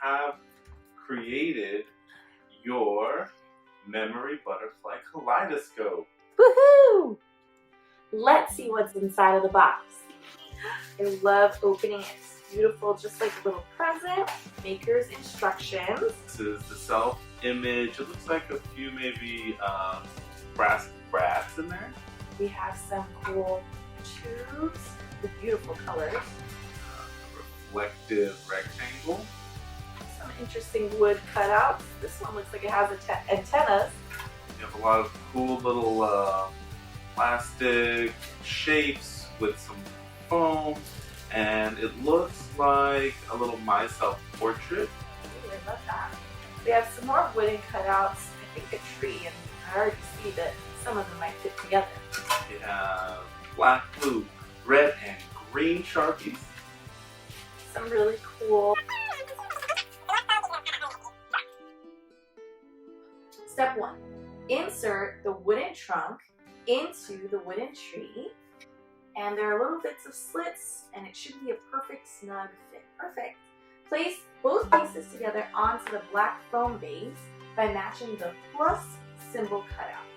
have created your memory butterfly kaleidoscope. Woohoo! Let's see what's inside of the box. I love opening it. It's beautiful, just like a little present. Maker's instructions. This is the self-image. It looks like a few maybe brass brats in there. We have some cool tubes with beautiful colors. Reflective rectangle. Some interesting wood cutouts. This one looks like it has antennas. You have a lot of cool little plastic shapes with some foam, and it looks like a little myself portrait. Ooh, I love that. We have some more wooden cutouts. I think a tree, and I already see that some of them might fit together. You have black, blue, red, and green Sharpies. Some really cool. Step 1. Insert the wooden trunk into the wooden tree. And there are little bits of slits, and it should be a perfect snug fit. Perfect. Place both pieces together onto the black foam base by matching the plus symbol cutout.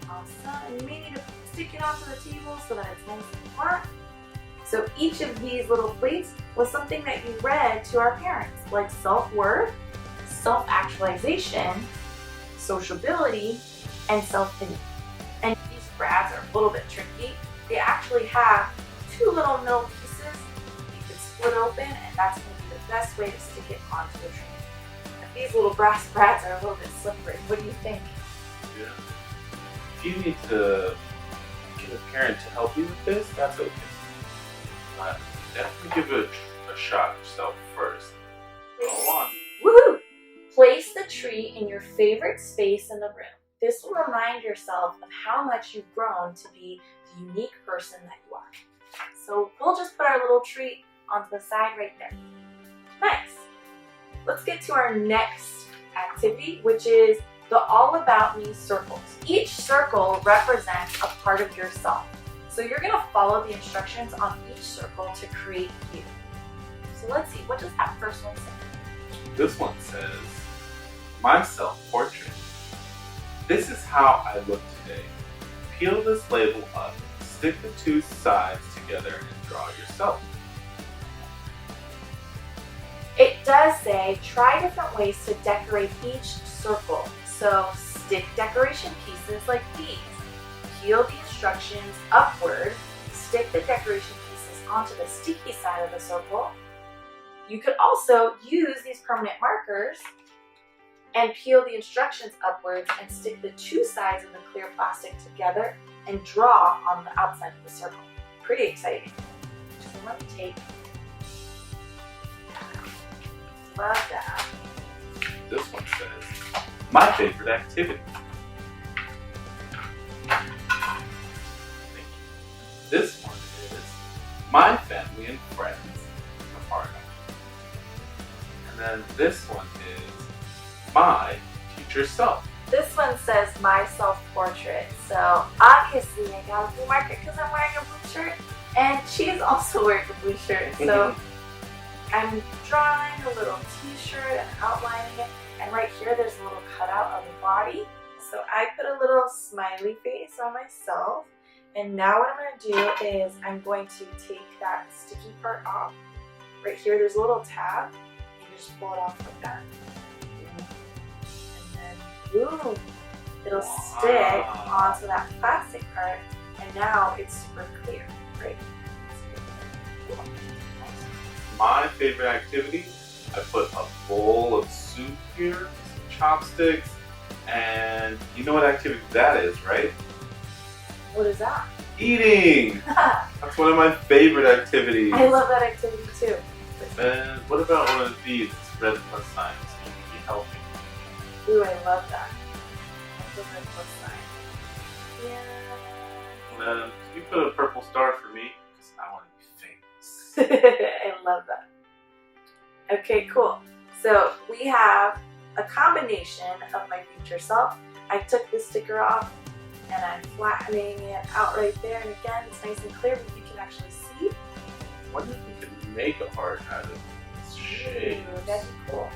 Awesome. And you may need to stick it onto the table so that it's nice and flat. So each of these little plates was something that you read to our parents, like self-worth, self-actualization, sociability, and self-pity. And these brads are a little bit tricky. They actually have 2 little middle pieces you can split open, and that's going to be the best way to stick it onto the tree. But these little brass brads are a little bit slippery. What do you think? Yeah. If you need to get a parent to help you with this, that's okay. But definitely give it a shot yourself first. Go on. Woohoo! Place the tree in your favorite space in the room. This will remind yourself of how much you've grown to be the unique person that you are. So we'll just put our little tree onto the side right there. Nice. Let's get to our next activity, which is the All About Me circles. Each circle represents a part of yourself. So you're going to follow the instructions on each circle to create you. So let's see, what does that first one say? This one says, my self-portrait. This is how I look today. Peel this label up, stick the 2 sides together, and draw yourself. It does say, try different ways to decorate each circle. So stick decoration pieces like these. Peel the instructions upward, stick the decoration pieces onto the sticky side of the circle. You could also use these permanent markers and peel the instructions upwards and stick the 2 sides of the clear plastic together and draw on the outside of the circle. Pretty exciting. So let me take. Love that. This one says, my favorite activity. This one is my family and friends are part of it. And then this one is my future self. This one says my self-portrait. So obviously I got a blue marker because I'm wearing a blue shirt, and she is also wearing a blue shirt. So I'm drawing a little t-shirt and outlining it, and right here there's a little cutout of the body. So I put a little smiley face on myself. And now what I'm going to do is I'm going to take that sticky part off. Right here there's a little tab. You can just pull it off like that. And then boom, it'll stick onto that plastic part, and now it's super clear. Right? My favorite activity, I put a bowl of soup here, some chopsticks, and you know what activity that is, right? What is that? Eating! That's one of my favorite activities. I love that activity too. And what about one of these? It's red plus signs. You can be healthy. Ooh, I love that. That's a red plus sign. Yeah. And then you put a purple star for me because I want to be famous. I love that. Okay, cool. So we have a combination of my future self. I took the sticker off and I'm flattening it out right there, and again it's nice and clear, but you can actually see. I wonder if we could make a heart out of this shape. Ooh, that'd be cool.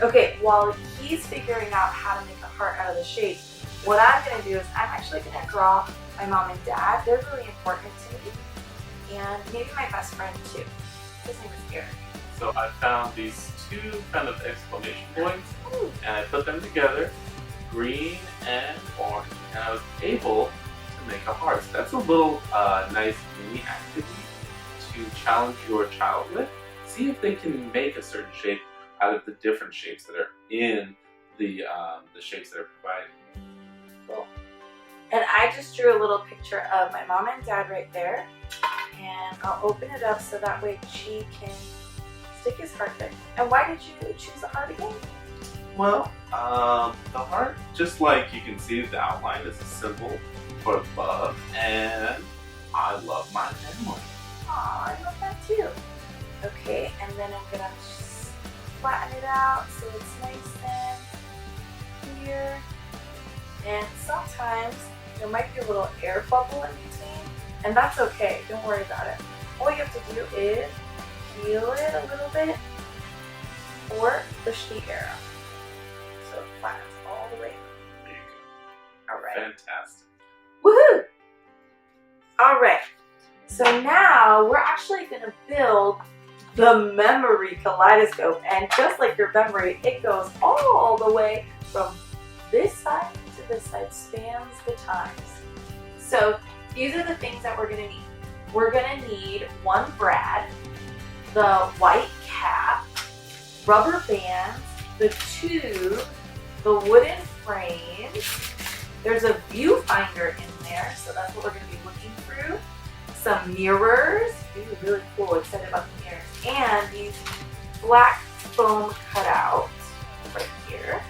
Okay, while he's figuring out how to make a heart out of the shape, what I'm going to do is I'm actually going to draw my mom and dad. They're really important to me. And maybe my best friend too. His name is Eric. So I found these two kind of exclamation points and I put them together, green and orange, and I was able to make a heart. So that's a little nice mini activity to challenge your child with. See if they can make a certain shape out of the different shapes that are in the shapes that are provided. Cool. And I just drew a little picture of my mom and dad right there. And I'll open it up so that way she can stick his heart there. And why did you choose the heart again? Well, the heart, just like you can see the outline, is a symbol for love, and I love my family. Aw, I love that too. Okay, and then I'm gonna just flatten it out so it's nice and clear. And sometimes there might be a little air bubble in between, and that's okay, don't worry about it. All you have to do is peel it a little bit or push the air out. So it flattens all the way. There you go. All right. Fantastic. Woohoo! All right. So now we're actually going to build the memory kaleidoscope. And just like your memory, it goes all the way from this side to this side, spans the times. So these are the things that we're going to need. We're going to need one brad, the white cap, rubber bands, the tube, the wooden frames. There's a viewfinder in there, so that's what we're going to be looking through. Some mirrors. These are really cool. Excited about the mirrors. And these black foam cutouts right here.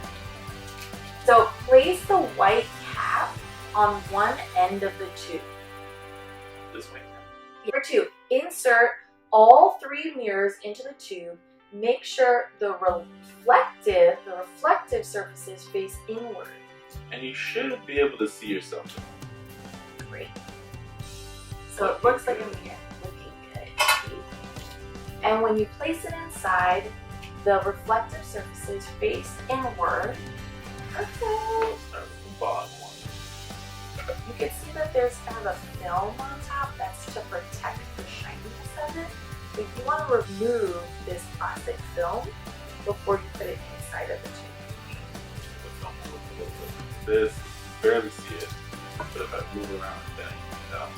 So place the white cap on one end of the tube. This way. Number 2, insert all 3 mirrors into the tube. Make sure the reflective surfaces face inward. And you should be able to see yourself. Great. So it looks like a mirror. Looking good. And when you place it inside, the reflective surfaces face inward. Perfect. We'll start with the bottom one. You can see that there's kind of a film on top. That's to protect the shininess of it. But you want to remove this plastic film before you put it inside of the tube. This, you barely see it, but if I move around, then you can tell.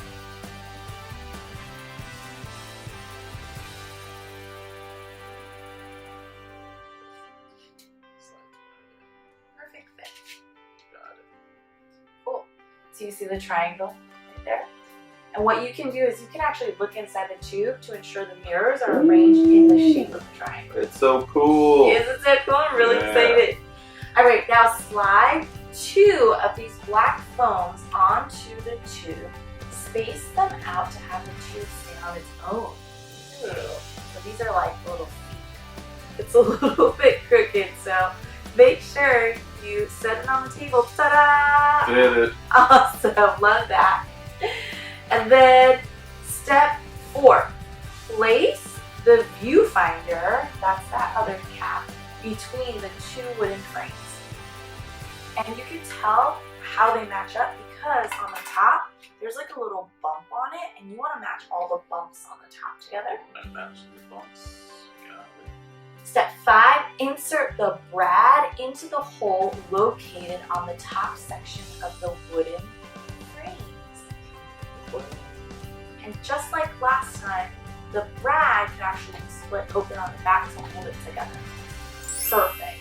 Perfect fit. Got it. Cool. So you see the triangle right there? And what you can do is you can actually look inside the tube to ensure the mirrors are arranged in the shape of the triangle. It's so cool. Isn't it so cool? I'm really excited. All right, now slide 2 of these black foams onto the tube. Space them out to have the tube stay on its own. So these are like little feet. It's a little bit crooked, so make sure you set it on the table. Ta-da! Did it. Awesome, love that. And then step 4, place the viewfinder, that's that other cap, between the 2 wooden frames. And you can tell how they match up because on the top, there's like a little bump on it, and you want to match all the bumps on the top together. I matched the bumps. Got it. Step 5, insert the brad into the hole located on the top section of the wooden frames. And just like last time, the brad can actually split open on the back to hold it together. Perfect.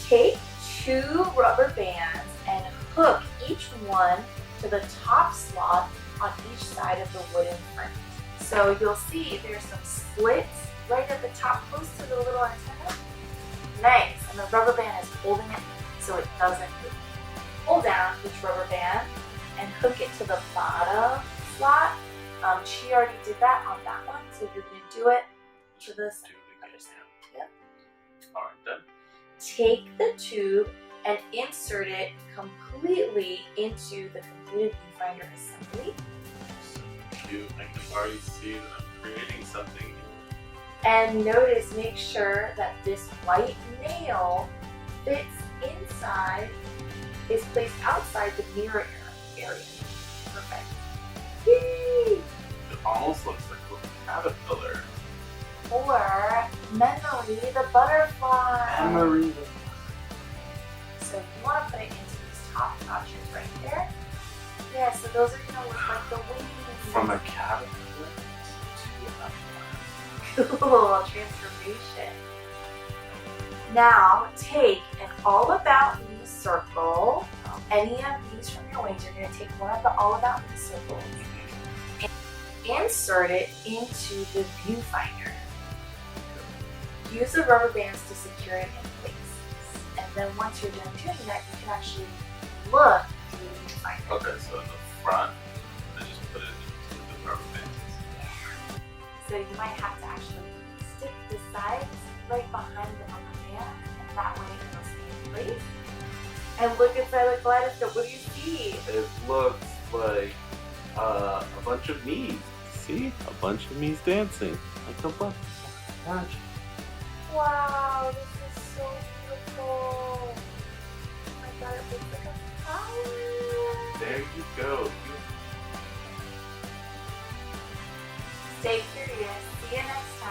Take 2 rubber bands and hook each one to the top slot on each side of the wooden frame. So you'll see there's some slits right at the top close to the little antenna. Nice, and the rubber band is holding it so it doesn't move. Pull down each rubber band and hook it to the bottom slot. She already did that on that one, so you're going to do it to this other side. Yep. All right, done. Take the tube and insert it completely into the completed viewfinder assembly. So cute. I can already see that I'm creating something. And notice, make sure that this white nail fits inside, is placed outside the mirror area. Perfect. Yay! It almost looks like a little caterpillar. Or Memory the butterfly. Memory. So you want to put it into these top notches right there. Yeah, so those are going to look like the wings. From a caterpillar to a butterfly. Cool transformation. Now take an All About Me circle. Any of these from your wings, you're going to take one of the All About Me circles and insert it into the viewfinder. Use the rubber bands to secure it in place. And then once you're done doing that, you can actually look through the viewfinder. Okay, so in the front, I just put it into the rubber bands. So you might have to actually stick the sides right behind the rubber band, and that way it'll stay in place. And look inside the kaleidoscope. What do you see? It looks like a bunch of me's. See? A bunch of me's dancing. Like a butterfly. Magic. Wow, this is so beautiful. Oh my god, it looks like a flower. There you go. Stay curious. See you next time.